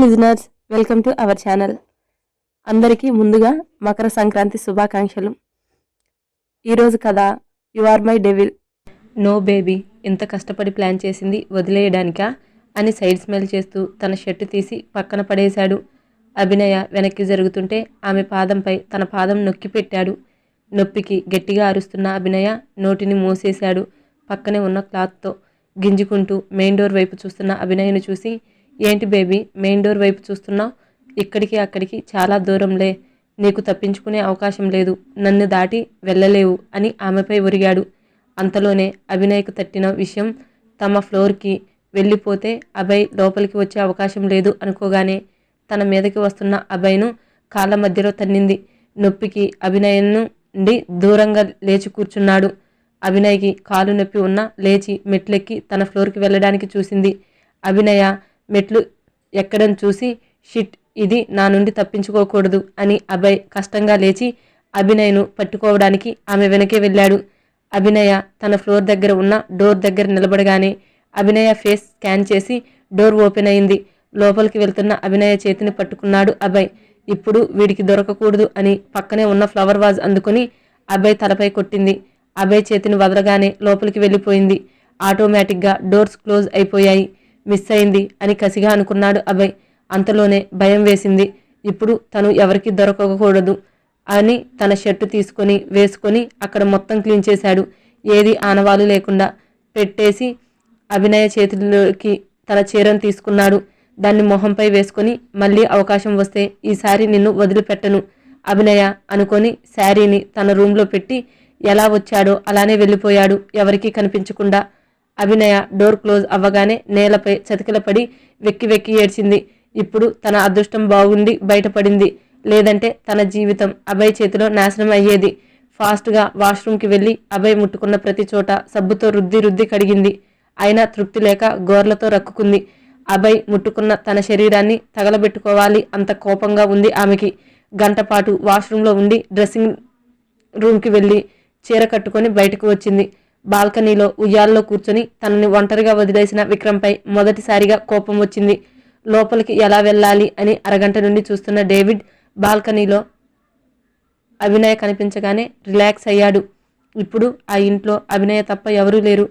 Listeners, welcome to our channel. అందరికీ ముందుగా మకర సంక్రాంతి శుభాకాంక్షలు. ఈరోజు కథ you are my devil. No baby, ఇంత కష్టపడి ప్లాన్ చేసింది వదిలేయడానికా అని సైడ్ స్మైల్ చేస్తూ తన షర్టు తీసి పక్కన పడేశాడు. అభినయ వెనక్కి జరుగుతుంటే ఆమె పాదంపై తన పాదం నొక్కి పెట్టాడు. నొప్పికి గట్టిగా అరుస్తున్న అభినయ నోటిని మూసేశాడు పక్కనే ఉన్న క్లాత్తో. గింజుకుంటూ మెయిన్ డోర్ వైపు చూస్తున్న అభినయను చూసి, ఏంటి బేబీ మెయిన్ డోర్ వైపు చూస్తున్నావు? ఇక్కడికి అక్కడికి చాలా దూరంలే, నీకు తప్పించుకునే అవకాశం లేదు, నన్ను దాటి వెళ్ళలేవు అని ఆమెపై ఒరిగాడు. అంతలోనే అభినయకు తట్టిన విషయం తమ ఫ్లోర్కి వెళ్ళిపోతే అభయ్ లోపలికి వచ్చే అవకాశం లేదు అనుకోగానే తన మీదకి వస్తున్న అభయ్ను కాళ్ళ మధ్యలో తన్నింది. నొప్పికి అభినయను నుండి దూరంగా లేచి కూర్చున్నాడు. అభినయ్కి కాలు నొప్పి ఉన్నా లేచి మెట్లెక్కి తన ఫ్లోర్కి వెళ్ళడానికి చూసింది. అభినయ మెట్లు ఎక్కడం చూసి, షిట్, ఇది నా నుండి తప్పించుకోకూడదు అని అభయ్ కష్టంగా లేచి అభినయను పట్టుకోవడానికి ఆమె వెనకే వెళ్ళాడు. అభినయ తన ఫ్లోర్ దగ్గర ఉన్న డోర్ దగ్గర నిలబడగానే అభినయ ఫేస్ స్కాన్ చేసి డోర్ ఓపెన్ అయింది. లోపలికి వెళ్తున్న అభినయ చేతిని పట్టుకున్నాడు అభయ్. ఇప్పుడు వీడికి దొరకకూడదు అని పక్కనే ఉన్న ఫ్లవర్ వాజ్ అందుకుని అభయ్ తలపై కొట్టింది. అభయ్ చేతిని వదలగానే లోపలికి వెళ్ళిపోయింది. ఆటోమేటిక్గా డోర్స్ క్లోజ్ అయిపోయాయి. మిస్ అయింది అని కసిగా అనుకున్నాడు అభయ్. అంతలోనే భయం వేసింది. ఇప్పుడు తను ఎవరికి దొరకకూడదు అని తన షర్టు తీసుకొని వేసుకొని అక్కడ మొత్తం క్లీన్ చేశాడు. ఏది ఆనవాలు లేకుండా పెట్టేసి అభినయ చేతిలోకి తన చీరను తీసుకున్నాడు. దాన్ని మొహంపై వేసుకొని, మళ్ళీ అవకాశం వస్తే ఈసారి నిన్ను వదిలిపెట్టను అభినయ అనుకొని శారీని తన రూమ్లో పెట్టి ఎలా వచ్చాడో అలానే వెళ్ళిపోయాడు, ఎవరికీ కనిపించకుండా. అభినయ డోర్ క్లోజ్ అవ్వగానే నేలపై చతికిలపడి వెక్కి వెక్కి ఏడ్చింది. ఇప్పుడు తన అదృష్టం బాగుండి బయటపడింది, లేదంటే తన జీవితం అభయ్ చేతిలో నాశనం అయ్యేది. ఫాస్ట్గా వాష్రూమ్కి వెళ్ళి అభయ్ ముట్టుకున్న ప్రతి చోట సబ్బుతో రుద్ది కడిగింది. అయినా తృప్తి లేక గోర్లతో రక్కుకుంది. అభయ్ ముట్టుకున్న తన శరీరాన్ని తగలబెట్టుకోవాలి అంత కోపంగా ఉంది ఆమెకి. గంటపాటు వాష్రూమ్లో ఉండి డ్రెస్సింగ్ రూమ్కి వెళ్ళి చీర కట్టుకొని బయటకు వచ్చింది. బాల్కనీలో ఉయ్యాల్లో కూర్చొని తనని ఒంటరిగా వదిలేసిన విక్రమ్పై మొదటిసారిగా కోపం వచ్చింది. లోపలికి ఎలా వెళ్ళాలి అని అరగంట నుండి చూస్తున్న డేవిడ్ బాల్కనీలో అభినయ కనిపించగానే రిలాక్స్ అయ్యాడు. ఇప్పుడు ఆ ఇంట్లో అభినయ తప్ప ఎవరూ లేరు.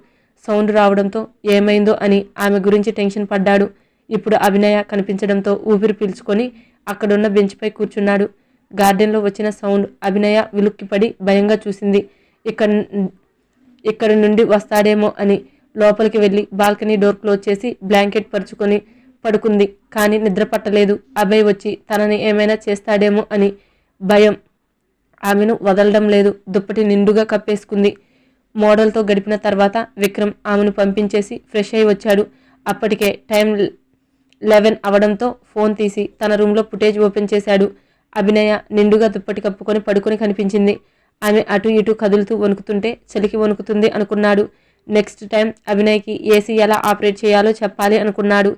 సౌండ్ రావడంతో ఏమైందో అని ఆమె గురించి టెన్షన్ పడ్డాడు. ఇప్పుడు అభినయ కనిపించడంతో ఊపిరి పీల్చుకొని అక్కడున్న బెంచ్పై కూర్చున్నాడు. గార్డెన్లో వచ్చిన సౌండ్ అభినయ విలుక్కిపడి భయంగా చూసింది. ఇక్కడి నుండి వస్తాడేమో అని లోపలికి వెళ్ళి బాల్కనీ డోర్ క్లోజ్ చేసి బ్లాంకెట్ పరుచుకొని పడుకుంది. కానీ నిద్ర పట్టలేదు. అభయ్ వచ్చి తనని ఏమైనా చేస్తాడేమో అని భయం ఆమెను వదలడం లేదు. దుప్పటి నిండుగా కప్పేసుకుంది. మోడల్తో గడిపిన తర్వాత విక్రమ్ ఆమెను పంపించేసి ఫ్రెష్ అయి వచ్చాడు. అప్పటికే టైం 11 అవడంతో ఫోన్ తీసి తన రూమ్లో ఫుటేజ్ ఓపెన్ చేశాడు. అభినయ నిండుగా దుప్పటి కప్పుకొని పడుకొని కనిపించింది. ఆమె అటు ఇటు కదులుతూ వణుకుతుంటే చలికి వణుకుతుంది అనుకున్నాడు. నెక్స్ట్ టైం అభినయ్కి ఏసీ ఎలా ఆపరేట్ చేయాలో చెప్పాలి అనుకున్నాడు.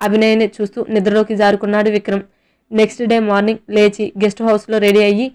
అభినయని చూస్తూ నిద్రలోకి జారుకున్నాడు విక్రమ్. నెక్స్ట్ డే మార్నింగ్ లేచి గెస్ట్ హౌస్లో రెడీ అయ్యి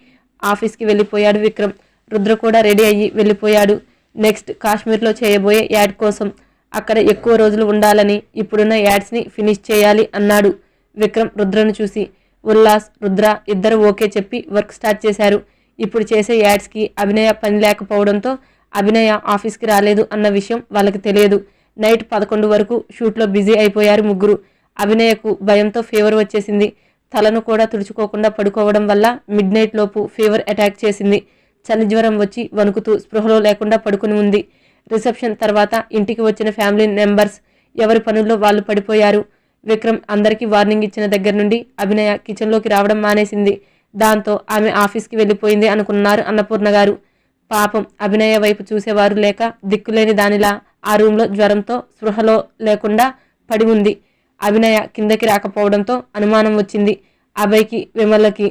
ఆఫీస్కి వెళ్ళిపోయాడు విక్రమ్. రుద్ర కూడా రెడీ అయ్యి వెళ్ళిపోయాడు. నెక్స్ట్ కాశ్మీర్లో చేయబోయే యాడ్ కోసం అక్కడ ఎక్కువ రోజులు ఉండాలని ఇప్పుడున్న యాడ్స్ని ఫినిష్ చేయాలి అన్నాడు విక్రమ్ రుద్రను చూసి. ఉల్లాస్, రుద్ర ఇద్దరు ఓకే చెప్పి వర్క్ స్టార్ట్ చేశారు. ఇప్పుడు చేసే యాడ్స్కి అభినయ పని లేకపోవడంతో అభినయ ఆఫీస్కి రాలేదు అన్న విషయం వాళ్ళకి తెలియదు. నైట్ 11 వరకు షూట్లో బిజీ అయిపోయారు ముగ్గురు. అభినయకు భయంతో ఫీవర్ వచ్చేసింది. తలను కూడా తుడుచుకోకుండా పడుకోవడం వల్ల మిడ్ నైట్ లోపు ఫీవర్ అటాక్ చేసింది. చలి జ్వరం వచ్చి వణుకుతూ స్పృహలో లేకుండా పడుకుని ఉంది. రిసెప్షన్ తర్వాత ఇంటికి వచ్చిన ఫ్యామిలీ మెంబర్స్ ఎవరి పనుల్లో వాళ్ళు పడిపోయారు. విక్రమ్ అందరికీ వార్నింగ్ ఇచ్చిన దగ్గర నుండి అభినయ కిచెన్లోకి రావడం మానేసింది. దాంతో ఆమె ఆఫీస్కి వెళ్ళిపోయింది అనుకున్నారు అన్నపూర్ణ గారు. పాపం అభినయ వైపు చూసేవారు లేక దిక్కులేని దానిలా ఆ రూమ్లో జ్వరంతో స్పృహలో లేకుండా పడి ఉంది. అభినయ కిందకి రాకపోవడంతో అనుమానం వచ్చింది. అభయ్కి విమలకి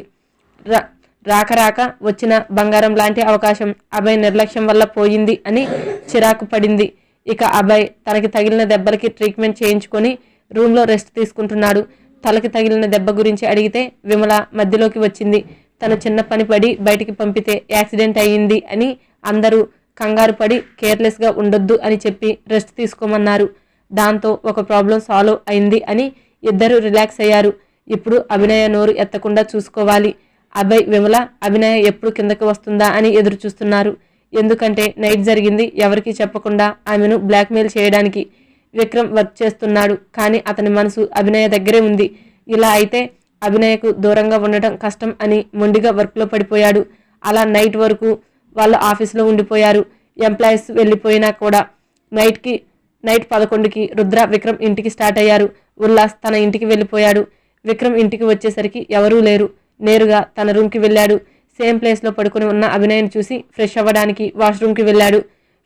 రాక వచ్చిన బంగారం లాంటి అవకాశం అభయ్ నిర్లక్ష్యం వల్ల పోయింది అని చిరాకు పడింది. ఇక అభయ్ తనకి తగిలిన దెబ్బలకి ట్రీట్మెంట్ చేయించుకొని రూమ్లో రెస్ట్ తీసుకుంటున్నాడు. తలకి తగిలిన దెబ్బ గురించి అడిగితే విమల మధ్యలోకి వచ్చింది. తను చిన్న పని పడి బయటికి పంపితే యాక్సిడెంట్ అయ్యింది అని అందరూ కంగారు పడి కేర్లెస్గా ఉండొద్దు అని చెప్పి రెస్ట్ తీసుకోమన్నారు. దాంతో ఒక ప్రాబ్లం సాల్వ్ అయింది అని ఇద్దరు రిలాక్స్ అయ్యారు. ఇప్పుడు అభినయ నోరు ఎత్తకుండా చూసుకోవాలి. అభయ్, విమల అభినయ ఎప్పుడు కిందకి వస్తుందా అని ఎదురు చూస్తున్నారు. ఎందుకంటే నైట్ జరిగింది ఎవరికీ చెప్పకుండా ఆమెను బ్లాక్మెయిల్ చేయడానికి విక్రమ్ వర్క్ చేస్తున్నాడు. కానీ అతని మనసు అభినయ దగ్గరే ఉంది. ఇలా అయితే అభినయకు దూరంగా ఉండటం కష్టం అని మొండిగా వర్క్లో పడిపోయాడు. అలా నైట్ వరకు వాళ్ళు ఆఫీస్లో ఉండిపోయారు. ఎంప్లాయీస్ వెళ్ళిపోయినా కూడా నైట్ 11కి రుద్ర, విక్రమ్ ఇంటికి స్టార్ట్ అయ్యారు. ఉల్లాస్ తన ఇంటికి వెళ్ళిపోయాడు. విక్రమ్ ఇంటికి వచ్చేసరికి ఎవరూ లేరు. నేరుగా తన రూమ్కి వెళ్ళాడు. సేమ్ ప్లేస్లో పడుకుని ఉన్న అభినయను చూసి ఫ్రెష్ అవ్వడానికి వాష్రూమ్కి వెళ్ళాడు.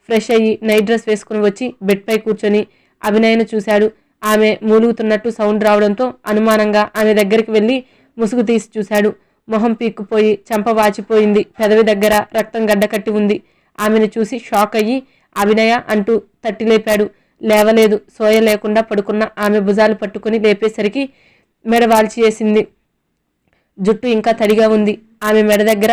ఫ్రెష్ అయ్యి నైట్ డ్రెస్ వేసుకుని వచ్చి బెడ్పై కూర్చొని అభినయను చూశాడు. ఆమె మూలుగుతున్నట్టు సౌండ్ రావడంతో అనుమానంగా ఆమె దగ్గరికి వెళ్ళి ముసుగు తీసి చూశాడు. మొహం పీక్కుపోయి చెంప వాచిపోయింది. పెదవి దగ్గర రక్తం గడ్డకట్టి ఉంది. ఆమెను చూసి షాక్ అయ్యి అభినయ అంటూ తట్టి లేపాడు. లేవలేదు. సోయ లేకుండా పడుకున్న ఆమె భుజాలు పట్టుకుని లేపేసరికి మెడ వాల్చి వేసింది. జుట్టు ఇంకా తడిగా ఉంది. ఆమె మెడ దగ్గర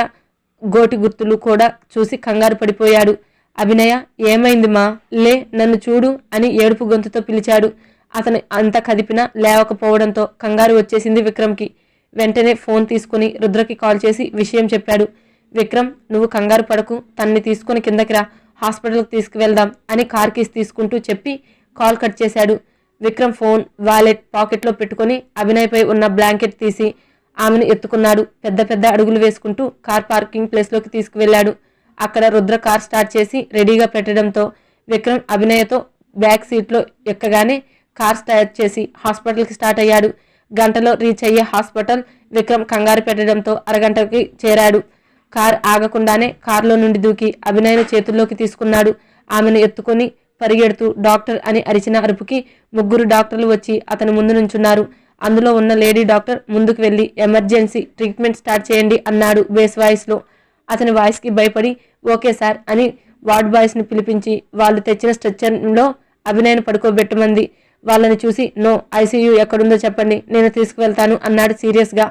గోటి గుర్తులు కూడా చూసి కంగారు పడిపోయాడు. అభినయ, ఏమైంది మా? లే, నన్ను చూడు అని ఏడుపు గొంతుతో పిలిచాడు. అతను అంత కదిపినా లేవకపోవడంతో కంగారు వచ్చేసింది విక్రమ్కి. వెంటనే ఫోన్ తీసుకుని రుద్రకి కాల్ చేసి విషయం చెప్పాడు. విక్రమ్, నువ్వు కంగారు పడకు, తన్ని తీసుకుని కిందకి రా, హాస్పిటల్కి తీసుకువెళ్దాం అని కార్ కీస్ తీసుకుంటూ చెప్పి కాల్ కట్ చేశాడు. విక్రమ్ ఫోన్ వాలెట్ పాకెట్లో పెట్టుకుని అభినయ్పై ఉన్న బ్లాంకెట్ తీసి ఆమెను ఎత్తుకున్నాడు. పెద్ద పెద్ద అడుగులు వేసుకుంటూ కార్ పార్కింగ్ ప్లేస్లోకి తీసుకువెళ్లాడు. అక్కడ రుద్ర కార్ స్టార్ట్ చేసి రెడీగా పెట్టడంతో విక్రమ్ అభినయతో బ్యాక్ సీట్లో ఎక్కగానే కార్ స్టార్ట్ చేసి హాస్పిటల్కి స్టార్ట్ అయ్యాడు. గంటలో రీచ్ అయ్యే హాస్పిటల్ విక్రమ్ కంగారు పెట్టడంతో అరగంటకి చేరాడు. కార్ ఆగకుండానే కారులో నుండి దూకి అభినయను చేతుల్లోకి తీసుకున్నాడు. ఆమెను ఎత్తుకొని పరిగెడుతూ డాక్టర్ అని అరిచిన అరుపుకి 3 డాక్టర్లు వచ్చి అతని ముందు నుంచున్నారు. అందులో ఉన్న లేడీ డాక్టర్ ముందుకు వెళ్ళి ఎమర్జెన్సీ ట్రీట్మెంట్ స్టార్ట్ చేయండి అన్నాడు బేస్ వాయిస్లో. అతని వాయిస్కి భయపడి ఓకే సార్ అని వార్డ్ బాయ్స్ని పిలిపించి వాళ్ళు తెచ్చిన స్ట్రెచ్చర్లో అభినయను పడుకోబెట్టమంది. వాళ్ళని చూసి నో, ఐసీయూ ఎక్కడుందో చెప్పండి, నేను తీసుకువెళ్తాను అన్నాడు సీరియస్గా.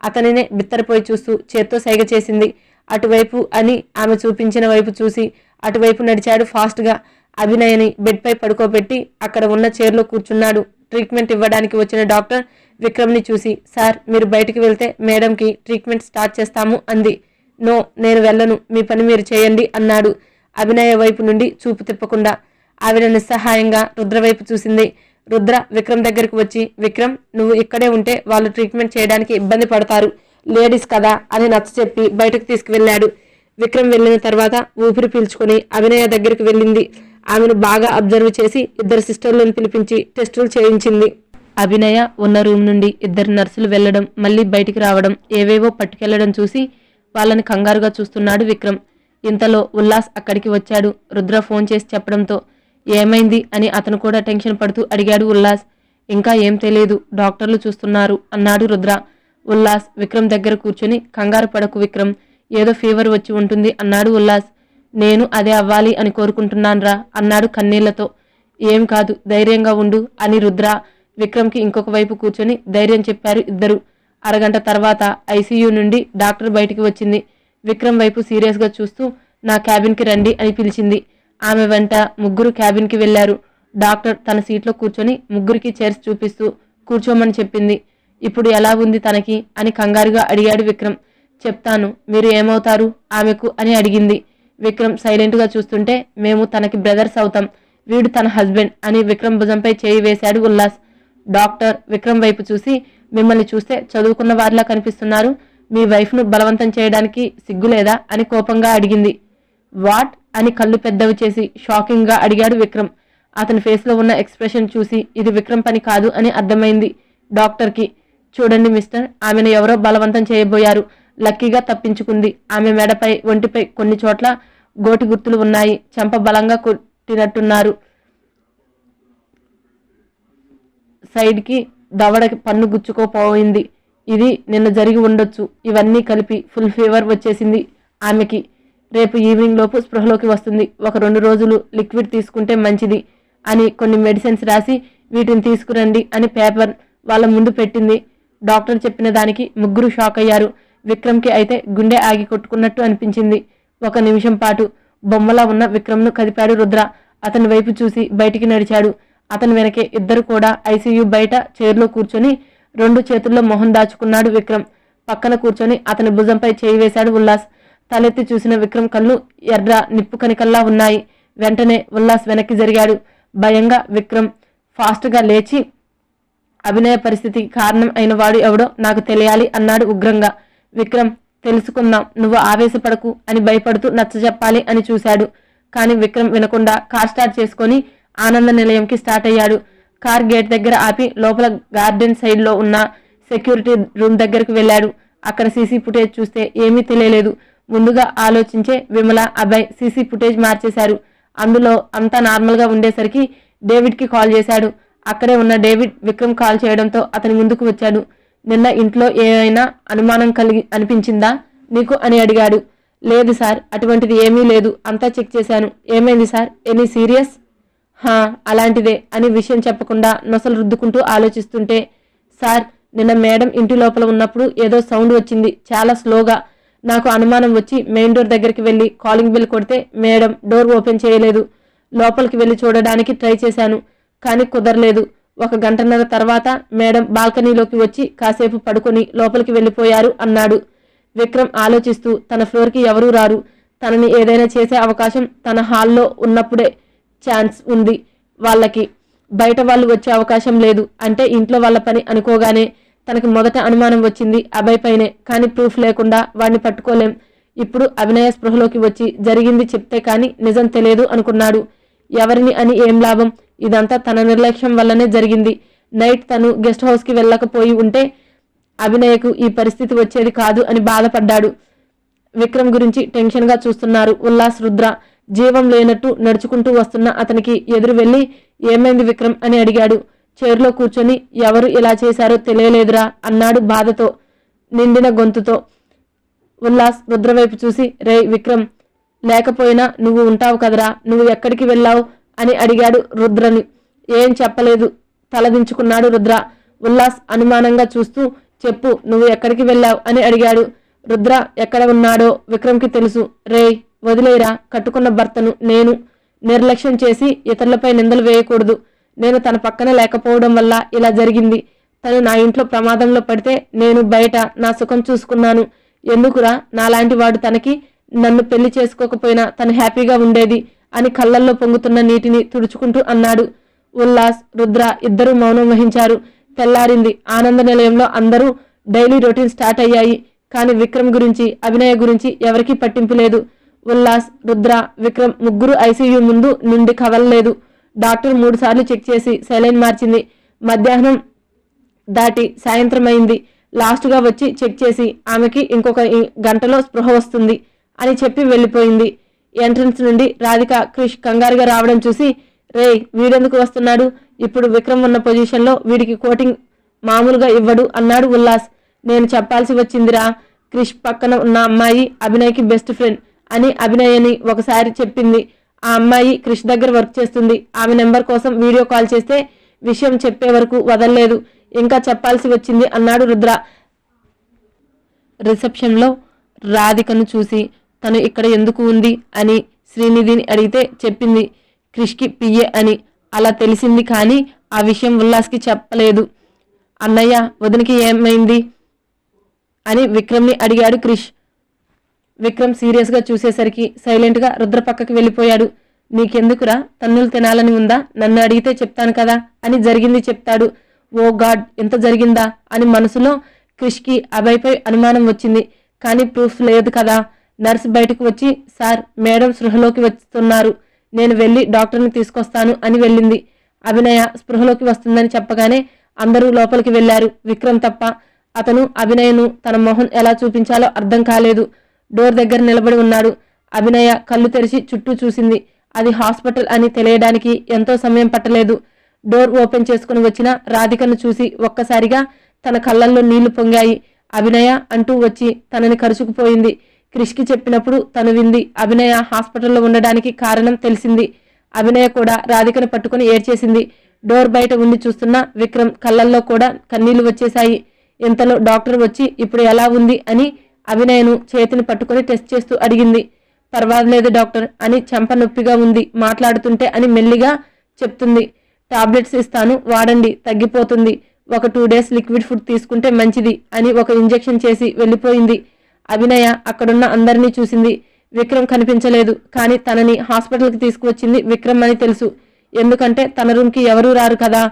అతనినే బిత్తరపోయి చూస్తూ చేత్తో సైగ చేసింది. అటువైపు అని ఆమె చూపించిన వైపు చూసి అటువైపు నడిచాడు ఫాస్ట్గా. అభినయని బెడ్పై పడుకోబెట్టి అక్కడ ఉన్న చైర్లో కూర్చున్నాడు. ట్రీట్మెంట్ ఇవ్వడానికి వచ్చిన డాక్టర్ విక్రమ్ని చూసి సార్, మీరు బయటికి వెళ్తే మేడంకి ట్రీట్మెంట్ స్టార్ట్ చేస్తాము అంది. నో, నేను వెళ్ళను, మీ పని మీరు చేయండి అన్నాడు అభినయ వైపు నుండి చూపు తిప్పకుండా. ఆవిడ నిస్సహాయంగా రుద్ర వైపు చూసింది. రుద్ర విక్రమ్ దగ్గరికి వచ్చి విక్రమ్, నువ్వు ఇక్కడే ఉంటే వాళ్ళు ట్రీట్మెంట్ చేయడానికి ఇబ్బంది పడతారు, లేడీస్ కదా అని నచ్చ చెప్పి బయటకు తీసుకువెళ్ళాడు. విక్రమ్ వెళ్ళిన తర్వాత ఊపిరి పీల్చుకొని అభినయ దగ్గరికి వెళ్ళింది. ఆమెను బాగా అబ్జర్వ్ చేసి 2 సిస్టర్లను పిలిపించి టెస్టులు చేయించింది. అభినయ ఉన్న రూమ్ నుండి 2 నర్సులు వెళ్లడం, మళ్ళీ బయటికి రావడం, ఏవేవో పట్టుకెళ్లడం చూసి వాళ్ళని కంగారుగా చూస్తున్నాడు విక్రమ్. ఇంతలో ఉల్లాస్ అక్కడికి వచ్చాడు. రుద్ర ఫోన్ చేసి చెప్పడంతో ఏమైంది అని అతను కూడా టెన్షన్ పడుతూ అడిగాడు ఉల్లాస్. ఇంకా ఏం తెలియదు, డాక్టర్లు చూస్తున్నారు అన్నాడు రుద్ర. ఉల్లాస్ విక్రమ్ దగ్గర కూర్చొని కంగారు పడకు విక్రమ్, ఏదో ఫీవర్ వచ్చి ఉంటుంది అన్నాడు ఉల్లాస్. నేను అదే అవ్వాలి అని కోరుకుంటున్నాన్రా అన్నాడు కన్నీళ్లతో. ఏం కాదు, ధైర్యంగా ఉండు అని రుద్ర విక్రమ్కి ఇంకొక వైపు కూర్చొని ధైర్యం చెప్పారు ఇద్దరు. అరగంట తర్వాత ఐసీయూ నుండి డాక్టర్ బయటికి వచ్చింది. విక్రమ్ వైపు సీరియస్గా చూస్తూ నా క్యాబిన్కి రండి అని పిలిచింది. ఆమె వెంట 3 క్యాబిన్కి వెళ్లారు. డాక్టర్ తన సీట్లో కూర్చొని 3కి చైర్స్ చూపిస్తూ కూర్చోమని చెప్పింది. ఇప్పుడు ఎలా ఉంది తనకి అని కంగారుగా అడిగాడు విక్రమ్. చెప్తాను, మీరు ఏమవుతారు ఆమెకు అని అడిగింది. విక్రమ్ సైలెంట్గా చూస్తుంటే మేము తనకి బ్రదర్స్ అవుతాం, వీడు తన హస్బెండ్ అని విక్రమ్ భుజంపై చేయి వేశాడు ఉల్లాస్. డాక్టర్ విక్రమ్ వైపు చూసి మిమ్మల్ని చూస్తే చదువుకున్న వారిలా కనిపిస్తున్నారు, మీ వైఫ్ను బలవంతం చేయడానికి సిగ్గులేదా అని కోపంగా అడిగింది. వాట్ అని కళ్ళు పెద్దవి చేసి షాకింగ్గా అడిగాడు విక్రమ్. అతని ఫేస్లో ఉన్న ఎక్స్ప్రెషన్ చూసి ఇది విక్రమ్ పని కాదు అని అర్థమైంది డాక్టర్కి. చూడండి మిస్టర్, ఆమెను ఎవరో బలవంతం చేయబోయారు, లక్కీగా తప్పించుకుంది. ఆమె మెడపై, ఒంటిపై కొన్ని చోట్ల గోటి గుర్తులు ఉన్నాయి, చెంప బలంగా కొట్టినట్టున్నారు, సైడ్కి దవడకి పన్ను గుచ్చుకోపోయింది. ఇది నిన్న జరిగి ఉండొచ్చు. ఇవన్నీ కలిపి ఫుల్ ఫీవర్ వచ్చేసింది ఆమెకి. రేపు ఈవినింగ్ లోపు స్పృహలోకి వస్తుంది. 1-2 రోజులు లిక్విడ్ తీసుకుంటే మంచిది అని కొన్ని మెడిసిన్స్ రాసి వీటిని తీసుకురండి అని పేపర్ వాళ్ళ ముందు పెట్టింది. డాక్టర్ చెప్పిన దానికి 3 షాక్ అయ్యారు. విక్రమ్కి అయితే గుండె ఆగి కొట్టుకున్నట్టు అనిపించింది. 1 నిమిషం పాటు బొమ్మలా ఉన్న విక్రమ్ను కదిపాడు రుద్ర. అతని వైపు చూసి బయటికి నడిచాడు. అతని వెనకే 2 కూడా ఐసీయూ బయట చైర్లో కూర్చొని రెండు చేతుల్లో మొహం దాచుకున్నాడు విక్రమ్. పక్కన కూర్చొని అతని భుజంపై చేయి వేశాడు ఉల్లాస్. తలెత్తి చూసిన విక్రమ్ కళ్ళు ఎర్ర నిప్పు కనికల్లా ఉన్నాయి. వెంటనే ఉల్లాస్ వెనక్కి జరిగాడు. భయంగా విక్రమ్ ఫాస్ట్గా లేచి, అభినయ పరిస్థితికి కారణం అయిన వాడు ఎవడో నాకు తెలియాలి అన్నాడు ఉగ్రంగా. విక్రమ్, తెలుసుకుందాం, నువ్వు ఆవేశపడకు అని భయపడుతూ నచ్చజెప్పాలి అని చూశాడు. కానీ విక్రమ్ వినకుండా కార్ స్టార్ట్ చేసుకొని ఆనంద నిలయంకి స్టార్ట్ అయ్యాడు. కార్ గేట్ దగ్గర ఆపి లోపల గార్డెన్ సైడ్ లో ఉన్న సెక్యూరిటీ రూమ్ దగ్గరకు వెళ్ళాడు. అక్కడ సీసీ ఫుటేజ్ చూస్తే ఏమీ తెలియలేదు. ముందుగా ఆలోచించే విమల, అభయ్ సీసీ ఫుటేజ్ మార్చేశారు. అందులో అంతా నార్మల్ గా ఉండేసరికి డేవిడ్ కి కాల్ చేశాడు. అక్కడే ఉన్న డేవిడ్ విక్రమ్ కాల్ చేయడంతో అతని ముందుకు వచ్చాడు. నిన్న ఇంట్లో ఏమైనా అనుమానం అనిపించిందా నీకు అని అడిగాడు. లేదు సార్, అటువంటిది ఏమీ లేదు, అంతా చెక్ చేశాను. ఏమైంది సార్, ఎనీ సీరియస్? అలాంటిదే అని విషయం చెప్పకుండా నొసలు రుద్దుకుంటూ ఆలోచిస్తుంటే, సార్, నిన్న మేడం ఇంటి లోపల ఉన్నప్పుడు ఏదో సౌండ్ వచ్చింది, చాలా స్లోగా. నాకు అనుమానం వచ్చి మెయిన్ డోర్ దగ్గరికి వెళ్ళి కాలింగ్ బెల్ కొడితే మేడం డోర్ ఓపెన్ చేయలేదు. లోపలికి వెళ్ళి చూడడానికి ట్రై చేశాను, కానీ కుదరలేదు. 1 గంటన్నర తర్వాత మేడం బాల్కనీలోకి వచ్చి కాసేపు పడుకొని లోపలికి వెళ్ళిపోయారు అన్నాడు. విక్రమ్ ఆలోచిస్తూ, తన ఫ్లోర్కి ఎవరూ రారు, తనని ఏదైనా చేసే అవకాశం తన హాల్లో ఉన్నప్పుడే ఛాన్స్ ఉంది వాళ్ళకి, బయట వాళ్ళు వచ్చే అవకాశం లేదు. అంటే ఇంట్లో వాళ్ళ పని అనుకోగానే తనకి మొదట అనుమానం వచ్చింది అభయ్ పైనే. కానీ ప్రూఫ్ లేకుండా వాడిని పట్టుకోలేం. ఇప్పుడు అభినయ స్పృహలోకి వచ్చి జరిగింది చెప్తే కానీ నిజం తెలియదు అనుకున్నాడు. ఎవరిని అని ఏం లాభం, ఇదంతా తన నిర్లక్ష్యం వల్లనే జరిగింది. నైట్ తను గెస్ట్ హౌస్ కి వెళ్ళకపోయి ఉంటే అభినయకు ఈ పరిస్థితి వచ్చేది కాదు అని బాధపడ్డాడు. విక్రమ్ గురించి టెన్షన్ గా చూస్తున్నారు ఉల్లాస్, రుద్ర. జీవం లేనట్టు నడుచుకుంటూ వస్తున్న అతనికి ఎదురు వెళ్లి, ఏమైంది విక్రమ్ అని అడిగాడు. చైర్లో కూర్చొని, ఎవరు ఇలా చేశారో తెలియలేదురా అన్నాడు బాధతో నిండిన గొంతుతో. ఉల్లాస్ రుద్ర వైపు చూసి, రే విక్రమ్, లేకపోయినా నువ్వు ఉంటావు కదరా, నువ్వు ఎక్కడికి వెళ్ళావు అని అడిగాడు రుద్రని. ఏం చెప్పలేదు, తలదించుకున్నాడు రుద్ర. ఉల్లాస్ అనుమానంగా చూస్తూ, చెప్పు, నువ్వు ఎక్కడికి వెళ్ళావు అని అడిగాడు. రుద్ర ఎక్కడ ఉన్నాడో విక్రమ్కి తెలుసు. రే వదిలేరా, కట్టుకున్న భర్తను నేను నిర్లక్ష్యం చేసి ఇతరులపై నిందలు వేయకూడదు. నేను తన పక్కన లేకపోవడం వల్ల ఇలా జరిగింది. తను నా ఇంట్లో ప్రమాదంలో పడితే నేను బయట నా సుఖం చూసుకున్నాను. ఎందుకురా నాలాంటి వాడు తనకి, నన్ను పెళ్లి చేసుకోకపోయినా తను హ్యాపీగా ఉండేది అని కళ్ళల్లో పొంగుతున్న నీటిని తుడుచుకుంటూ అన్నాడు. ఉల్లాస్, రుద్ర ఇద్దరూ మౌనం వహించారు. తెల్లారింది. ఆనంద నిలయంలో అందరూ డైలీ రొటీన్ స్టార్ట్ అయ్యాయి. కానీ విక్రమ్ గురించి, అభినయ గురించి ఎవరికీ పట్టింపు లేదు. ఉల్లాస్, రుద్ర, విక్రమ్ ముగ్గురు ఐసీయూ ముందు నుండి కదలలేదు. డాక్టర్ 3 సార్లు చెక్ చేసి సెలైన్ మార్చింది. మధ్యాహ్నం దాటి సాయంత్రం అయింది. లాస్ట్గా వచ్చి చెక్ చేసి ఆమెకి ఇంకొక గంటలో స్పృహ వస్తుంది అని చెప్పి వెళ్ళిపోయింది. ఎంట్రన్స్ నుండి రాధిక, క్రిష్ కంగారుగా రావడం చూసి, రే వీడెందుకు వస్తున్నాడు, ఇప్పుడు విక్రమ్ ఉన్న పొజిషన్లో వీడికి కోటింగ్ మామూలుగా ఇవ్వడు అన్నాడు ఉల్లాస్. నేను చెప్పాల్సి వచ్చిందిరా, క్రిష్ పక్కన ఉన్న అమ్మాయి అభినయ్కి బెస్ట్ ఫ్రెండ్ అని అభినయని ఒకసారి చెప్పింది. ఆ అమ్మాయి క్రిష్ దగ్గర వర్క్ చేస్తుంది. ఆమె నెంబర్ కోసం వీడియో కాల్ చేస్తే విషయం చెప్పే వరకు వదలలేదు. ఇంకా చెప్పాల్సి వచ్చింది అన్నాడు రుద్ర. రిసెప్షన్లో రాధికను చూసి, తను ఇక్కడ ఎందుకు ఉంది అని శ్రీనిధిని అడిగితే చెప్పింది క్రిష్కి పిఏ అని. అలా తెలిసింది, కానీ ఆ విషయం ఉల్లాస్కి చెప్పలేదు. అన్నయ్య, వదినికి ఏమైంది అని విక్రమ్ని అడిగాడు క్రిష్. విక్రమ్ సీరియస్గా చూసేసరికి సైలెంట్గా రుద్ర పక్కకి వెళ్ళిపోయాడు. నీకెందుకురా, తన్నులు తినాలని ఉందా, నన్ను అడిగితే చెప్తాను కదా అని జరిగింది చెప్తాడు. ఓ గాడ్, ఎంత జరిగిందా అని మనసులో క్రిష్కి అభయ్పై అనుమానం వచ్చింది. కానీ ప్రూఫ్ లేదు కదా. నర్స్ బయటకు వచ్చి, సార్ మేడం స్పృహలోకి వస్తున్నారు, నేను వెళ్ళి డాక్టర్ని తీసుకొస్తాను అని వెళ్ళింది. అభినయ స్పృహలోకి వస్తుందని చెప్పగానే అందరూ లోపలికి వెళ్లారు, విక్రమ్ తప్ప. అతను అభినయను తన మొహం ఎలా చూపించాలో అర్థం కాలేదు. డోర్ దగ్గర నిలబడి ఉన్నాడు. అభినయ కళ్ళు తెరిచి చుట్టూ చూసింది. అది హాస్పిటల్ అని తెలియడానికి ఎంతో సమయం పట్టలేదు. డోర్ ఓపెన్ చేసుకుని వచ్చిన రాధికను చూసి ఒక్కసారిగా తన కళ్ళల్లో నీళ్లు పొంగాయి. అభినయ అంటూ వచ్చి తనని కరుచుకుపోయింది. క్రిష్కి చెప్పినప్పుడు తను వింది. అభినయ హాస్పిటల్లో ఉండడానికి కారణం తెలిసింది. అభినయ కూడా రాధికను పట్టుకుని ఏడ్చేసింది. డోర్ బయట ఉండి చూస్తున్న విక్రమ్ కళ్ళల్లో కూడా కన్నీళ్లు వచ్చేశాయి. ఇంతలో డాక్టర్ వచ్చి ఇప్పుడు ఎలా ఉంది అని అభినయను చేతిని పట్టుకుని టెస్ట్ చేస్తూ అడిగింది. పర్వాలేదు డాక్టర్ అని, చెంప నొప్పిగా ఉంది మాట్లాడుతుంటే అని మెల్లిగా చెప్తుంది. టాబ్లెట్స్ ఇస్తాను, వాడండి, తగ్గిపోతుంది. ఒక 2 డేస్ లిక్విడ్ ఫుడ్ తీసుకుంటే మంచిది అని ఒక ఇంజెక్షన్ చేసి వెళ్ళిపోయింది. అభినయ అక్కడున్న అందరినీ చూసింది. విక్రమ్ కనిపించలేదు. కానీ తనని హాస్పిటల్కి తీసుకువచ్చింది విక్రమ్ అని తెలుసు. ఎందుకంటే తన రూమ్కి ఎవరూ రారు కదా.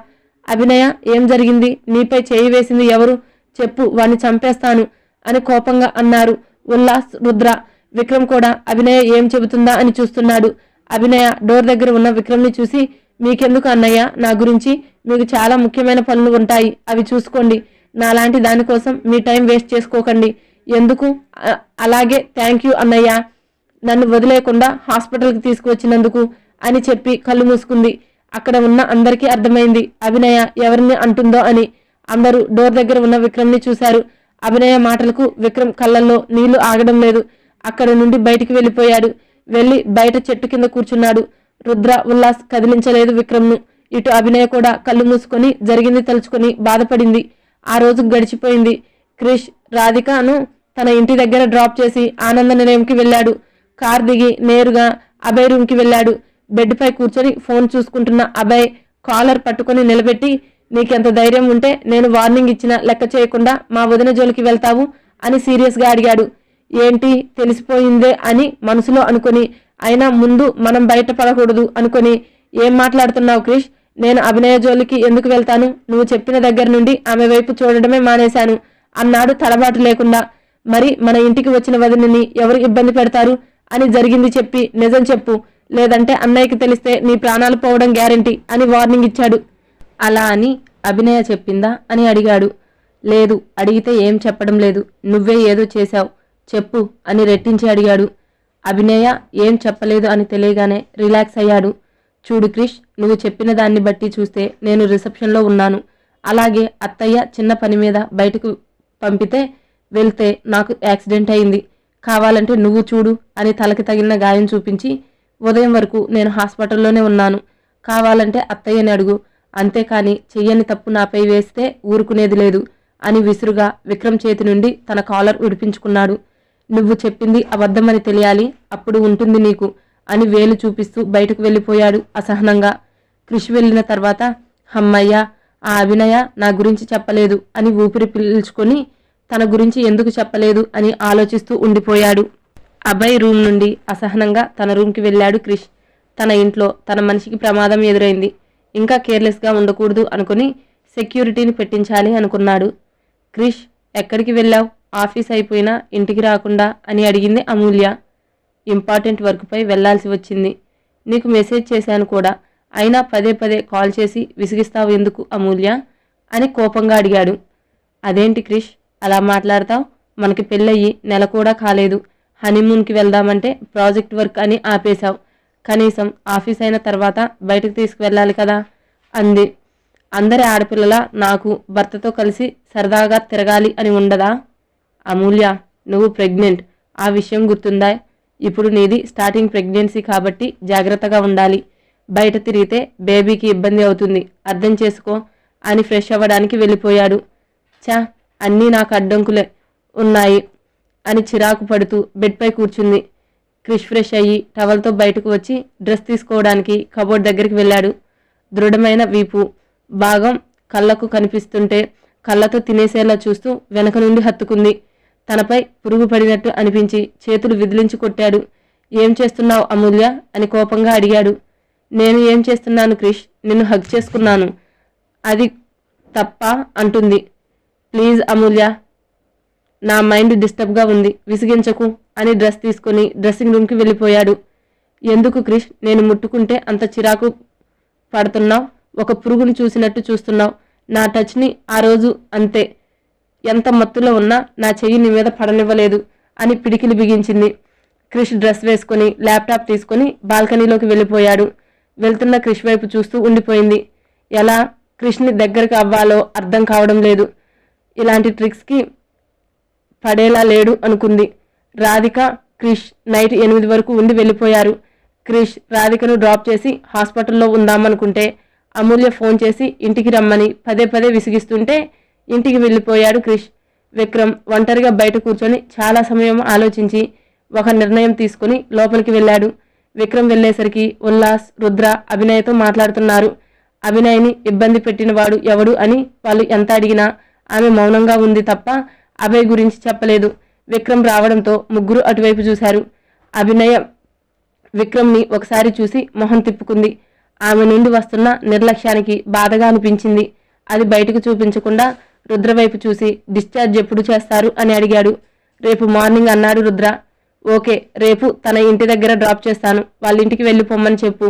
అభినయ, ఏం జరిగింది? నీపై చేయి వేసింది ఎవరు? చెప్పు, వాణ్ణి చంపేస్తాను అని కోపంగా అన్నారు ఉల్లాస్, రుద్ర. విక్రమ్ కూడా అభినయ ఏం చెబుతుందా అని చూస్తున్నాడు. అభినయ డోర్ దగ్గర ఉన్న విక్రమ్ని చూసి, మీకెందుకు అన్నయ్య నా గురించి? మీకు చాలా ముఖ్యమైన పనులు ఉంటాయి, అవి చూసుకోండి. నాలాంటి దానికోసం మీ టైం వేస్ట్ చేసుకోకండి. ఎందుకు? అలాగే, థ్యాంక్ యూ అన్నయ్య, నన్ను వదిలేకుండా హాస్పిటల్కి తీసుకువచ్చినందుకు అని చెప్పి కళ్ళు మూసుకుంది. అక్కడ ఉన్న అందరికీ అర్థమైంది అభినయ ఎవరిని అంటుందో అని. అందరూ డోర్ దగ్గర ఉన్న విక్రమ్ని చూశారు. అభినయ మాటలకు విక్రమ్ కళ్ళల్లో నీళ్లు ఆగడం లేదు. అక్కడ నుండి బయటికి వెళ్ళిపోయాడు. వెళ్ళి బయట చెట్టు కింద కూర్చున్నాడు. రుద్ర, ఉల్లాస్ కదిలించలేదు విక్రమ్ను. ఇటు అభినయ కూడా కళ్ళు మూసుకొని జరిగింది తలుచుకొని బాధపడింది. ఆ రోజు గడిచిపోయింది. క్రిష్ రాధికను తన ఇంటి దగ్గర డ్రాప్ చేసి ఆనంద నిలయంకి వెళ్ళాడు. కార్ దిగి నేరుగా అభయ్ రూమ్కి వెళ్ళాడు. బెడ్ పై కూర్చొని ఫోన్ చూసుకుంటున్న అభయ్ కాలర్ పట్టుకొని నిలబెట్టి, నీకెంత ధైర్యం ఉంటే నేను వార్నింగ్ ఇచ్చినా లెక్క చేయకుండా మా వదిన జోలికి వెళ్తావు అని సీరియస్గా అడిగాడు. ఏంటి, తెలిసిపోయిందే అని మనసులో అనుకొని, అయినా ముందు మనం బయట పడకూడదు అనుకొని, ఏం మాట్లాడుతున్నావు క్రిష్? నేను అభినయ జోలికి ఎందుకు వెళ్తాను? నువ్వు చెప్పిన దగ్గర నుండి ఆమె వైపు చూడడమే మానేశాను అన్నాడు తడబాటు లేకుండా. మరి మన ఇంటికి వచ్చిన వదినని ఎవరు ఇబ్బంది పెడతారు అని జరిగింది చెప్పి నిజం చెప్పు, లేదంటే అన్నయ్యకి తెలిస్తే నీ ప్రాణాలు పోవడం గ్యారంటీ అని వార్నింగ్ ఇచ్చాడు. అలా అని అభినయ చెప్పిందా అని అడిగాడు. లేదు, అడిగితే ఏం చెప్పడం లేదు, నువ్వే ఏదో చేశావు, చెప్పు అని రెట్టించి అడిగాడు. అభినయ ఏం చెప్పలేదు అని తెలియగానే రిలాక్స్ అయ్యాడు. చూడు క్రిష్, నువ్వు చెప్పిన దాన్ని బట్టి చూస్తే నేను రిసెప్షన్లో ఉన్నాను. అలాగే అత్తయ్య చిన్న పని మీద బయటకు పంపితే వెళ్తే నాకు యాక్సిడెంట్ అయింది. కావాలంటే నువ్వు చూడు అని తలకి తగిలిన గాయం చూపించి, ఉదయం వరకు నేను హాస్పిటల్లోనే ఉన్నాను, కావాలంటే అత్తయ్యని అడుగు, అంతేకాని చెయ్యని తప్పు నాపై వేస్తే ఊరుకునేది లేదు అని విసురుగా విక్రమ్ చేతి నుండి తన కాలర్ విడిపించుకున్నాడు. నువ్వు చెప్పింది అబద్ధమని తెలియాలి, అప్పుడు ఉంటుంది నీకు అని వేలు చూపిస్తూ బయటకు వెళ్ళిపోయాడు అసహనంగా. క్రిష్ వెళ్ళిన తర్వాత, హమ్మయ్య, ఆ అభినయ నా గురించి చెప్పలేదు అని ఊపిరి పీల్చుకొని తన గురించి ఎందుకు చెప్పలేదు అని ఆలోచిస్తూ ఉండిపోయాడు. అభయ్ రూమ్ నుండి అసహనంగా తన రూమ్కి వెళ్ళాడు క్రిష్. తన ఇంట్లో తన మనిషికి ప్రమాదం ఎదురైంది, ఇంకా కేర్లెస్గా ఉండకూడదు అనుకుని సెక్యూరిటీని పెట్టించాలి అనుకున్నాడు. క్రిష్, ఎక్కడికి వెళ్ళావు? ఆఫీస్ అయిపోయినా ఇంటికి రాకుండా అని అడిగింది అమూల్య. ఇంపార్టెంట్ వర్క్పై వెళ్లాల్సి వచ్చింది, నీకు మెసేజ్ చేశాను కూడా, అయినా పదే పదే కాల్ చేసి విసిగిస్తావు ఎందుకు అమూల్య అని కోపంగా అడిగాడు. అదేంటి క్రిష్ అలా మాట్లాడతావు? మనకి పెళ్ళయ్యి నెల కూడా కాలేదు, హనీమూన్కి వెళ్దామంటే ప్రాజెక్ట్ వర్క్ అని ఆపేశావు, కనీసం ఆఫీస్ అయిన తర్వాత బయటకు తీసుకువెళ్ళాలి కదా అంది. అందరి ఆడపిల్లలా నాకు భర్తతో కలిసి సరదాగా తిరగాలి అని ఉండదా? అమూల్య, నువ్వు ప్రెగ్నెంట్, ఆ విషయం గుర్తుందా? ఇప్పుడు నీది స్టార్టింగ్ ప్రెగ్నెన్సీ కాబట్టి జాగ్రత్తగా ఉండాలి, బయట తిరిగితే బేబీకి ఇబ్బంది అవుతుంది, అర్థం చేసుకో అని ఫ్రెష్ అవ్వడానికి వెళ్ళిపోయాడు. చా, అన్నీ నాకు అడ్డంకులే ఉన్నాయి అని చిరాకు పడుతూ బెడ్పై కూర్చుంది. క్రిష్ ఫ్రెష్ అయ్యి టవల్తో బయటకు వచ్చి డ్రెస్ తీసుకోవడానికి కబోర్డ్ దగ్గరికి వెళ్ళాడు. దృఢమైన వీపు భాగం కళ్ళకు కనిపిస్తుంటే కళ్ళతో తినేసేలా చూస్తూ వెనక నుండి హత్తుకుంది. తనపై పురుగు పడినట్టు అనిపించి చేతులు విదిలించి కొట్టాడు. ఏం చేస్తున్నావు అమూల్య అని కోపంగా అడిగాడు. నేను ఏం చేస్తున్నాను క్రిష్, నిన్ను హగ్ చేసుకున్నాను, అది తప్ప అంటుంది. ప్లీజ్ అమూల్య, నా మైండ్ డిస్టర్బ్గా ఉంది, విసిగించకు అని డ్రెస్ తీసుకొని డ్రెస్సింగ్ రూమ్కి వెళ్ళిపోయాడు. ఎందుకు క్రిష్ నేను ముట్టుకుంటే అంత చిరాకు పడుతున్నావు? ఒక పురుగుని చూసినట్టు చూస్తున్నావు. నా టచ్ని ఆ రోజు అంతే, ఎంత మత్తులో ఉన్నా నా చెయ్యి నీ మీద పడనివ్వలేదు అని పిడికిలి బిగించింది. క్రిష్ డ్రెస్ వేసుకొని ల్యాప్టాప్ తీసుకొని బాల్కనీలోకి వెళ్ళిపోయాడు. వెళ్తున్న క్రిష్ వైపు చూస్తూ ఉండిపోయింది. ఎలా క్రిష్ని దగ్గరకు అవ్వాలో అర్థం కావడం లేదు. ఇలాంటి ట్రిక్స్కి పడేలా లేడు అనుకుంది. రాధిక, క్రిష్ నైట్ 8 వరకు ఉండి వెళ్ళిపోయారు. క్రిష్ రాధికను డ్రాప్ చేసి హాస్పిటల్లో ఉందామనుకుంటే అమూల్య ఫోన్ చేసి ఇంటికి రమ్మని పదే పదే విసిగిస్తుంటే ఇంటికి వెళ్ళిపోయాడు క్రిష్. విక్రమ్ ఒంటరిగా బయట కూర్చొని చాలా సమయం ఆలోచించి ఒక నిర్ణయం తీసుకుని లోపలికి వెళ్ళాడు. విక్రమ్ వెళ్ళేసరికి ఉల్లాస్, రుద్ర అభినయతో మాట్లాడుతున్నారు. అభినయ్ని ఇబ్బంది పెట్టినవాడు ఎవడు అని వాళ్ళు ఎంత అడిగినా ఆమె మౌనంగా ఉంది తప్ప అభయ్ గురించి చెప్పలేదు. విక్రమ్ రావడంతో ముగ్గురు అటువైపు చూశారు. అభినయ విక్రమ్ని ఒకసారి చూసి మొహం తిప్పుకుంది. ఆమె నుండి వస్తున్న నిర్లక్ష్యానికి బాధగా అనిపించింది. అది బయటకు చూపించకుండా రుద్ర వైపు చూసి డిశ్చార్జ్ ఎప్పుడు చేస్తారు అని అడిగాడు. రేపు మార్నింగ్ అన్నాడు రుద్ర. ఓకే, రేపు తన ఇంటి దగ్గర డ్రాప్ చేస్తాను. వాళ్ళ ఇంటికి వెళ్ళి పొమ్మని చెప్పు.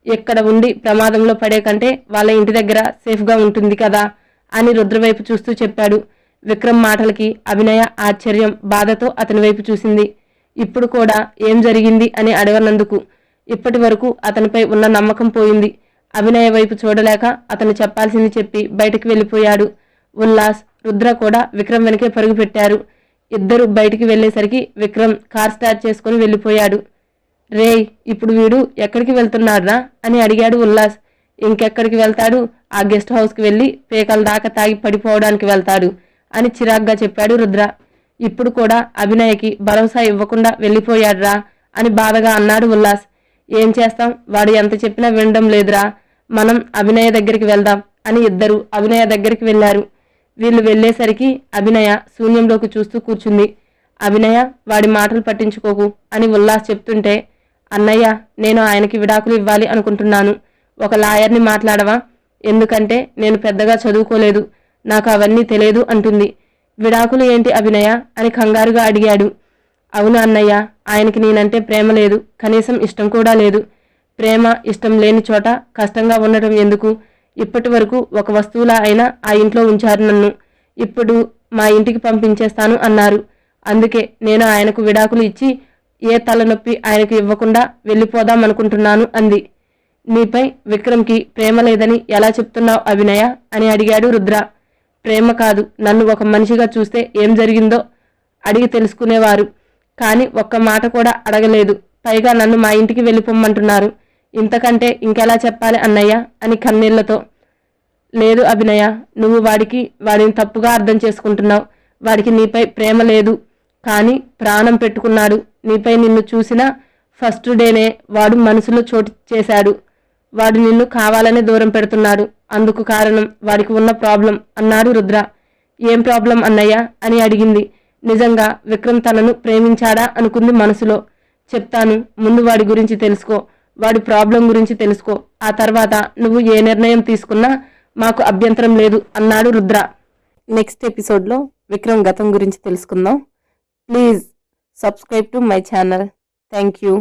ఎక్కడ ఉండి ప్రమాదంలో పడే కంటే వాళ్ళ ఇంటి దగ్గర సేఫ్గా ఉంటుంది కదా అని రుద్ర వైపు చూస్తూ చెప్పాడు. విక్రమ్ మాటలకి అభినయ ఆశ్చర్యం, బాధతో అతని వైపు చూసింది. ఇప్పుడు కూడా ఏం జరిగింది అని అడగనందుకు ఇప్పటి వరకు అతనిపై ఉన్న నమ్మకం పోయింది. అభినయ వైపు చూడలేక అతను చెప్పాల్సింది చెప్పి బయటకు వెళ్ళిపోయాడు. ఉల్లాస్, రుద్ర కూడా విక్రమ్ వెనకే పరుగు పెట్టారు. ఇద్దరు బయటికి వెళ్లేసరికి విక్రమ్ కార్ స్టార్ట్ చేసుకుని వెళ్ళిపోయాడు. రేయ్, ఇప్పుడు వీడు ఎక్కడికి వెళ్తున్నాడ్రా అని అడిగాడు ఉల్లాస్. ఇంకెక్కడికి వెళ్తాడు? ఆ గెస్ట్ హౌస్కి వెళ్ళి పేకల దాకా తాగి పడిపోవడానికి వెళ్తాడు అని చిరాగ్గా చెప్పాడు రుద్ర. ఇప్పుడు కూడా అభినయకి భరోసా ఇవ్వకుండా వెళ్ళిపోయాడ్రా అని బాధగా అన్నాడు ఉల్లాస్. ఏం చేస్తాం, వాడు ఎంత చెప్పినా వినడం లేదురా. మనం అభినయ దగ్గరికి వెళ్దాం అని ఇద్దరు అభినయ దగ్గరికి వెళ్లారు. వీళ్ళు వెళ్లేసరికి అభినయ శూన్యంలోకి చూస్తూ కూర్చుంది. అభినయ, వాడి మాటలు పట్టించుకోకు అని ఉల్లాస్ చెప్తుంటే, అన్నయ్య, నేను ఆయనకి విడాకులు ఇవ్వాలి అనుకుంటున్నాను. ఒక లాయర్ని మాట్లాడవా? ఎందుకంటే నేను పెద్దగా చదువుకోలేదు, నాకు అవన్నీ తెలియదు అంటుంది. విడాకులు ఏంటి అభినయ అని కంగారుగా అడిగాడు. అవును అన్నయ్య, ఆయనకి నేనంటే ప్రేమ లేదు, కనీసం ఇష్టం కూడా లేదు. ప్రేమ ఇష్టం లేని చోట కష్టంగా ఉండటం ఎందుకు? ఇప్పటి వరకు ఒక వస్తువులా అయినా ఆ ఇంట్లో ఉంచారు నన్ను. ఇప్పుడు మా ఇంటికి పంపించేస్తాను అన్నారు. అందుకే నేను ఆయనకు విడాకులు ఇచ్చి ఏ తలనొప్పి ఆయనకు ఇవ్వకుండా వెళ్ళిపోదాం అనుకుంటున్నాను అంది. నీపై విక్రమ్కి ప్రేమ లేదని ఎలా చెప్తున్నావు అభినయ అని అడిగాడు రుద్ర. ప్రేమ కాదు, నన్ను ఒక మనిషిగా చూస్తే ఏం జరిగిందో అడిగి తెలుసుకునేవారు. కానీ ఒక్క మాట కూడా అడగలేదు. పైగా నన్ను మా ఇంటికి వెళ్ళిపోమ్మంటున్నారు. ఇంతకంటే ఇంకెలా చెప్పాలి అన్నయ్య అని కన్నీళ్లతో. లేదు అభినయ, నువ్వు వాడిని తప్పుగా అర్థం చేసుకుంటున్నావు. వాడికి నీపై ప్రేమ లేదు, కానీ ప్రాణం పెట్టుకున్నాడు. నీపై నిన్ను చూసిన ఫస్ట్ డేనే వాడు మనసులో చోటు చేశాడు. వాడు నిన్ను కావాలనే దూరం పెడుతున్నాడు. అందుకు కారణం వాడికి ఉన్న ప్రాబ్లం అన్నాడు రుద్ర. ఏం ప్రాబ్లం అన్నయ్య అని అడిగింది. నిజంగా విక్రమ్ తనను ప్రేమించాడా అనుకుంది మనసులో. చెప్తాను, ముందు వాడి గురించి తెలుసుకో, వాడి ప్రాబ్లం గురించి తెలుసుకో. ఆ తర్వాత నువ్వు ఏ నిర్ణయం తీసుకున్నా మాకు అభ్యంతరం లేదు అన్నాడు రుద్ర. నెక్స్ట్ ఎపిసోడ్లో విక్రమ్ గతం గురించి తెలుసుకుందాం. Please subscribe to my channel. Thank you.